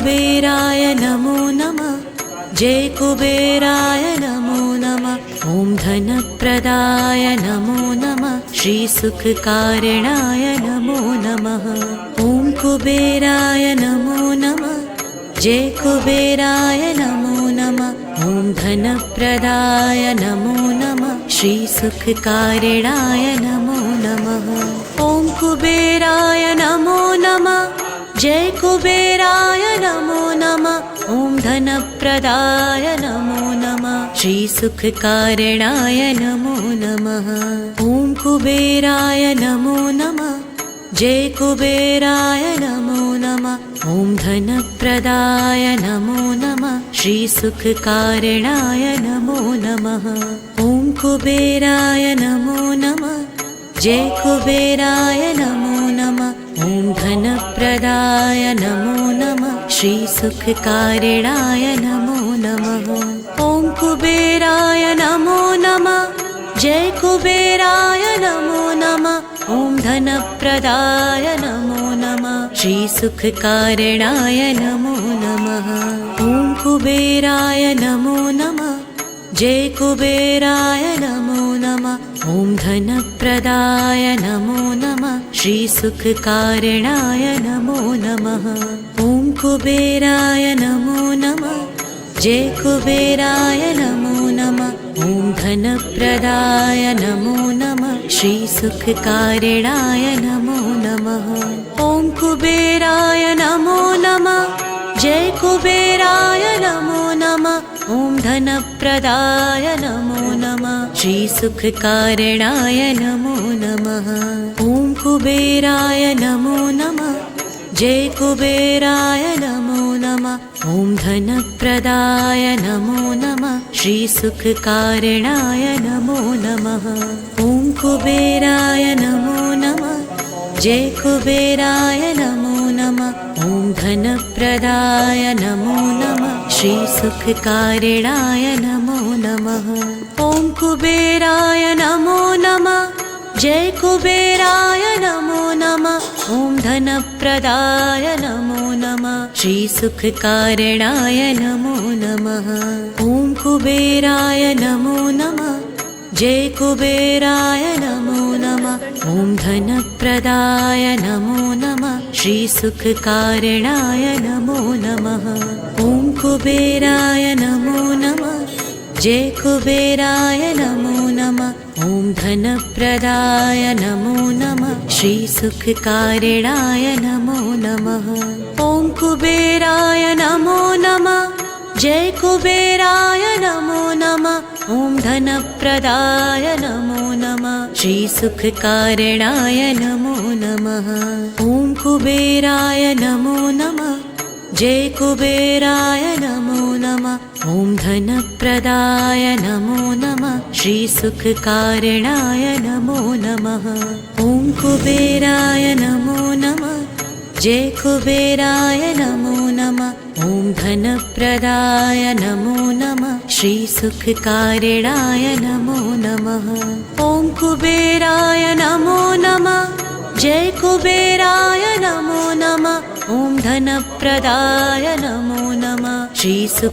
कुबेराय नमो नमः। जय कुबेराय नमो नमः। ॐ धनप्रदाय नमो नमः। श्रीसुखकारणाय नमो नमः। ॐ कुबेराय नमो नमः। जय कुबेराय नमो नमः। ॐ धनप्रदाय नमो नमः। श्रीसुखकारणाय नमो नमः। ॐ कुबेराय नमो नमः। जय कुबेराय नमो नमः। ॐ धनप्रदाय नमो नमः। श्रीसुखकारणाय नमो नमः। ॐ कुबेराय नमो नमः। जय कुबेराय नमो नमः। ॐ धनप्रदाय नमो नमः। श्रीसुखकारणाय नमो नमः। ॐ कुबेराय नमो नमः। जय कुबेराय नमो नमः। ॐ धनप्रदाय नमो नमः। श्रीसुखकारणाय नमो नमः। ॐ कुबेराय नमो नमः। जय कुबेराय नमो नमः। ॐ धनप्रदाय नमो नमः। श्रीसुखकारणाय नमो नमः। ॐ कुबेराय नमो नमः। जय कुबेराय नमो नमः। ॐ धनप्रदाय नमो नमः। श्रीसुखकारणाय नमो नमः। ॐ कुबेराय नमो नमः। जय कुबेराय नमो नमः। ॐ धनप्रदाय नमो नमः। श्रीसुखकारणाय नमो नमः। ॐ कुबेराय नमो नमः। जय कुबेराय नमो नमः। ॐ धनप्रदाय नमो नमः। श्रीसुखकारणाय नमो नमः। ॐ कुबेराय नमो नमः। जय कुबेराय नमो नमः। ॐ धनप्रदाय नमो नमः। श्रीसुखकारणाय नमो नमः। ॐ कुबेराय नमो नमः। जय कुबेराय नमो नमः। ॐ धनप्रदाय नमो नमः। श्रीसुखकारणाय नमो नमः। ॐ कुबेराय नमो नमः। जय कुबेराय नमो नमः। ॐ धनप्रदाय नमो नमः। श्रीसुखकारणाय नमो नमः। ॐ कुबेराय नमो नमः। जय कुबेराय नमो नमः। ॐ धनप्रदाय नमो नमः। श्रीसुखकारणाय नमो नमः। ॐ कुबेराय नमो नमः। जय कुबेराय नमो नमः। ॐ धनप्रदाय नमो नमः। श्रीसुखकारणाय नमो नमः। ॐ कुबेराय नमो नमः। जय कुबेराय नमो नमः। ॐ धनप्रदाय नमो नमः। श्रीसुखकारणाय नमो नमः। ॐ कुबेराय नमो नमः। जय कुबेराय नमो नमः। ॐ धनप्रदाय नमो नमः। श्रीसुखकारणाय नमो नमः। ॐ कुबेराय नमो नमः। जय कुबेराय नमो नमः। ॐ धनप्रदाय नमो नमः। श्रीसुखकारणाय नमो नमः। ॐ कुबेराय नमो नमः। जय कुबेराय नमो नमः। ॐ धनप्रदाय नमो नमः। श्रीसुख